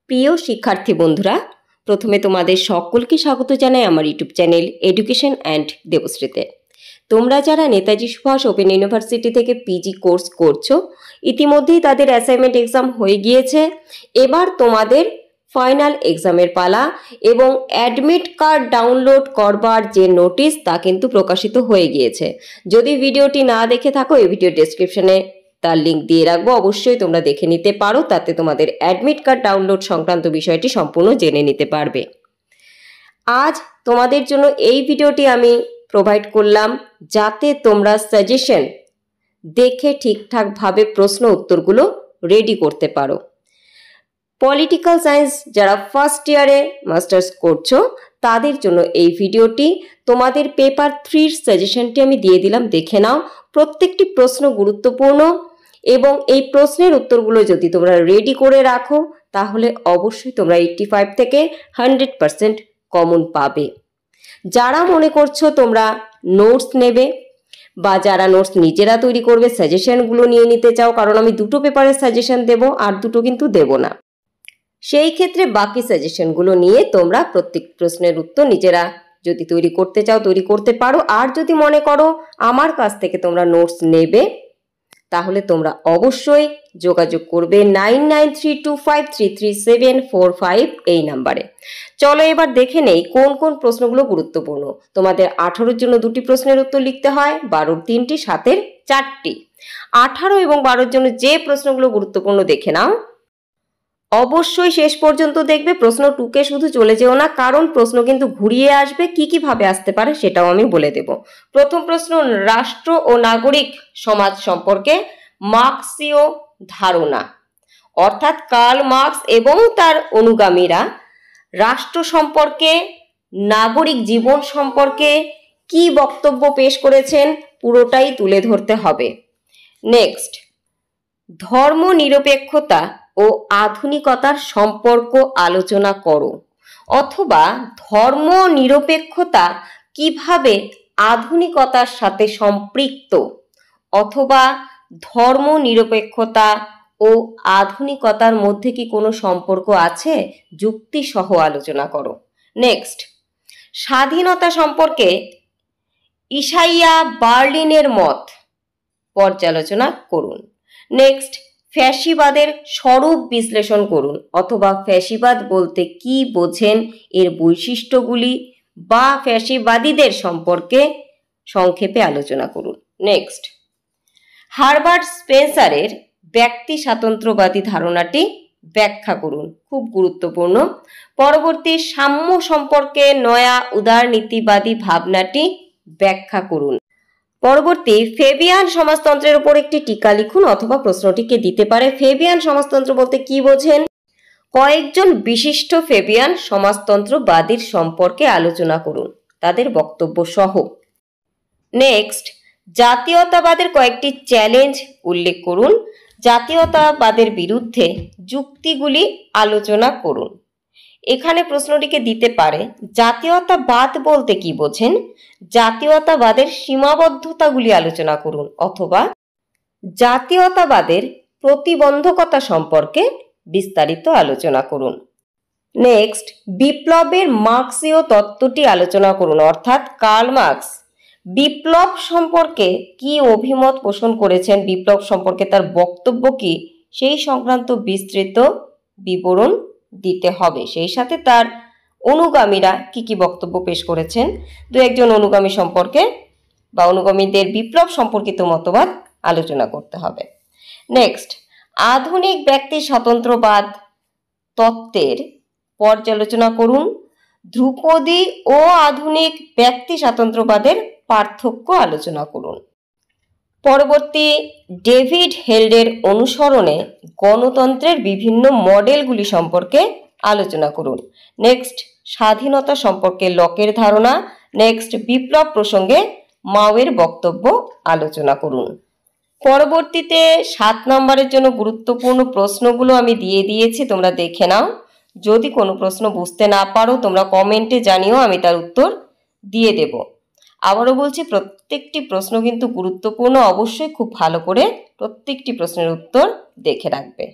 প্রিয় শিক্ষার্থী বন্ধুরা, প্রথমে তোমাদের সকলকে স্বাগত জানাই আমার ইউটিউব চ্যানেল এডুকেশন অ্যান্ড দেবশ্রীতে। তোমরা যারা নেতাজি সুভাষ ওপেন ইউনিভার্সিটি থেকে পিজি কোর্স করছো, ইতিমধ্যেই তাদের অ্যাসাইনমেন্ট এক্সাম হয়ে গিয়েছে। এবার তোমাদের ফাইনাল এক্সামের পালা এবং অ্যাডমিট কার্ড ডাউনলোড করবার যে নোটিশ তা কিন্তু প্রকাশিত হয়ে গিয়েছে। যদি ভিডিওটি না দেখে থাকো, এই ভিডিও ডেসক্রিপশনে তার লিঙ্ক দিয়ে রাখবো, অবশ্যই তোমরা দেখে নিতে পারো। তাতে তোমাদের অ্যাডমিট কার্ড ডাউনলোড সংক্রান্ত বিষয়টি সম্পূর্ণ জেনে নিতে পারবে। আজ তোমাদের জন্য এই ভিডিওটি আমি প্রোভাইড করলাম যাতে তোমরা সাজেশন দেখে ঠিকঠাকভাবে প্রশ্ন উত্তরগুলো রেডি করতে পারো। পলিটিক্যাল সায়েন্স যারা ফার্স্ট ইয়ারে মাস্টার্স করছো তাদের জন্য এই ভিডিওটি। তোমাদের পেপার 3 সাজেশনটি আমি দিয়ে দিলাম, দেখে নাও। প্রত্যেকটি প্রশ্ন গুরুত্বপূর্ণ এবং এই প্রশ্নের উত্তরগুলো যদি তোমরা রেডি করে রাখো তাহলে অবশ্যই তোমরা 85 থেকে 100% কমন পাবে। যারা মনে করছো তোমরা নোটস নেবে বা যারা নোটস নিজেরা তৈরি করবে, সাজেশনগুলো নিয়ে নিতে চাও, কারণ আমি দুটো পেপারের সাজেশন দেব, আর দুটো কিন্তু দেব না, সেই ক্ষেত্রে বাকি সাজেশনগুলো নিয়ে তোমরা প্রত্যেক প্রশ্নের উত্তর নিজেরা যদি তৈরি করতে চাও তৈরি করতে পারো। আর যদি মনে করো আমার কাছ থেকে তোমরা নোটস নেবে তাহলে তোমরা অবশ্যই যোগাযোগ করবে 9932533745 এই নাম্বারে। চলো এবার দেখে নেই কোন কোন প্রশ্নগুলো গুরুত্বপূর্ণ। তোমাদের 18-র জন্য 2টি প্রশ্নের উত্তর লিখতে হয়, 12-র 3টি, 7-এর 4টি। 18 এবং 12-র জন্য যে প্রশ্নগুলো গুরুত্বপূর্ণ দেখে নাও। অবশ্যই শেষ পর্যন্ত দেখবে, প্রশ্ন টুকে শুধু চলে যেও না, কারণ প্রশ্ন কিন্তু ঘুরিয়ে আসবে। কি ভাবে আসতে পারে সেটাও আমি বলে দেব। প্রথম প্রশ্ন, রাষ্ট্র ও নাগরিক সমাজ সম্পর্কে মার্ক্সীয় ধারণা, অর্থাৎ কার্ল মার্কস এবং তার অনুগামীরা রাষ্ট্র সম্পর্কে, নাগরিক জীবন সম্পর্কে কি বক্তব্য পেশ করেছেন পুরোটাই তুলে ধরতে হবে। নেক্সট, ধর্ম নিরপেক্ষতা ও আধুনিকতার সম্পর্ক আলোচনা করো, অথবা ধর্ম নিরপেক্ষতা কিভাবে আধুনিকতার সাথে সম্পৃক্ত, অথবা ধর্ম নিরপেক্ষতা ও আধুনিকতার মধ্যে কি কোনো সম্পর্ক আছে, যুক্তি সহ আলোচনা করো। নেক্সট, স্বাধীনতা সম্পর্কে ইসাইয়া বার্লিনের মত পর্যালোচনা করুন। নেক্সট, ফ্যাসিবাদের স্বরূপ বিশ্লেষণ করুন, অথবা ফ্যাসিবাদ বলতে কি বোঝেন, এর বৈশিষ্ট্যগুলি বা ফ্যাসিবাদীদের সম্পর্কে সংক্ষেপে আলোচনা করুন। নেক্সট, হারবার্ট স্পেন্সারের ব্যক্তি স্বাতন্ত্র্যবাদী ধারণাটি ব্যাখ্যা করুন, খুব গুরুত্বপূর্ণ। পরবর্তী, সাম্য সম্পর্কে নয়া উদারনীতিবাদী ভাবনাটি ব্যাখ্যা করুন। পরবর্তী, ফেবিয়ান সমাজতন্ত্রের উপর একটি টিকা লিখুন, অথবা প্রশ্নটিকে দিতে পারে ফেবিয়ান সমাজতন্ত্র বলতে কি বোঝেন, কয়েকজন বিশিষ্ট ফেবিয়ান সমাজতন্ত্রবাদীর সম্পর্কে আলোচনা করুন, তাদের বক্তব্য সহ। নেক্সট, জাতীয়তাবাদের কয়েকটি চ্যালেঞ্জ উল্লেখ করুন, জাতীয়তাবাদের বিরুদ্ধে যুক্তিগুলি আলোচনা করুন। এখানে প্রশ্নটিকে দিতে পারে জাতীয়তাবাদ বলতে কি বোঝেন, জাতীয়তাবাদের সীমাবদ্ধতাগুলি আলোচনা করুন, অথবা জাতীয়তাবাদের প্রতিবন্ধকতা সম্পর্কে বিস্তারিত আলোচনা করুন। নেক্সট, বিপ্লবের মার্ক্সীয় তত্ত্বটি আলোচনা করুন, অর্থাৎ কার্ল মার্কস বিপ্লব সম্পর্কে কি অভিমত পোষণ করেছেন, বিপ্লব সম্পর্কে তার বক্তব্য কি, সেই সংক্রান্ত বিস্তৃত বিবরণ দিতে হবে। সেই সাথে তার অনুগামীরা কি বক্তব্য পেশ করেছেন, 2-1 অনুগামী সম্পর্কে বা অনুগামীদের বিপ্লব সম্পর্কিত মতবাদ আলোচনা করতে হবে। নেক্সট, আধুনিক ব্যক্তি স্বতন্ত্রবাদ তত্ত্বের পর্যালোচনা করুন, ধ্রুপদী ও আধুনিক ব্যক্তি স্বাতন্ত্র্যবাদের পার্থক্য আলোচনা করুন। পরবর্তী, ডেভিড হেল্ডের অনুসরণে গণতন্ত্রের বিভিন্ন মডেলগুলি সম্পর্কে আলোচনা করুন। নেক্সট, স্বাধীনতা সম্পর্কে লকের ধারণা। নেক্সট, বিপ্লব প্রসঙ্গে মাওয়ের বক্তব্য আলোচনা করুন। পরবর্তীতে 7 নম্বরের জন্য গুরুত্বপূর্ণ প্রশ্নগুলো আমি দিয়ে দিয়েছি, তোমরা দেখে নাও। যদি কোনো প্রশ্ন বুঝতে না পারো তোমরা কমেন্টে জানিও, আমি তার উত্তর দিয়ে দেব। আবারও বলছি, প্রত্যেকটি প্রশ্ন কিন্তু গুরুত্বপূর্ণ, অবশ্যই খুব ভালো করে প্রত্যেকটি প্রশ্নের উত্তর দেখে রাখবে।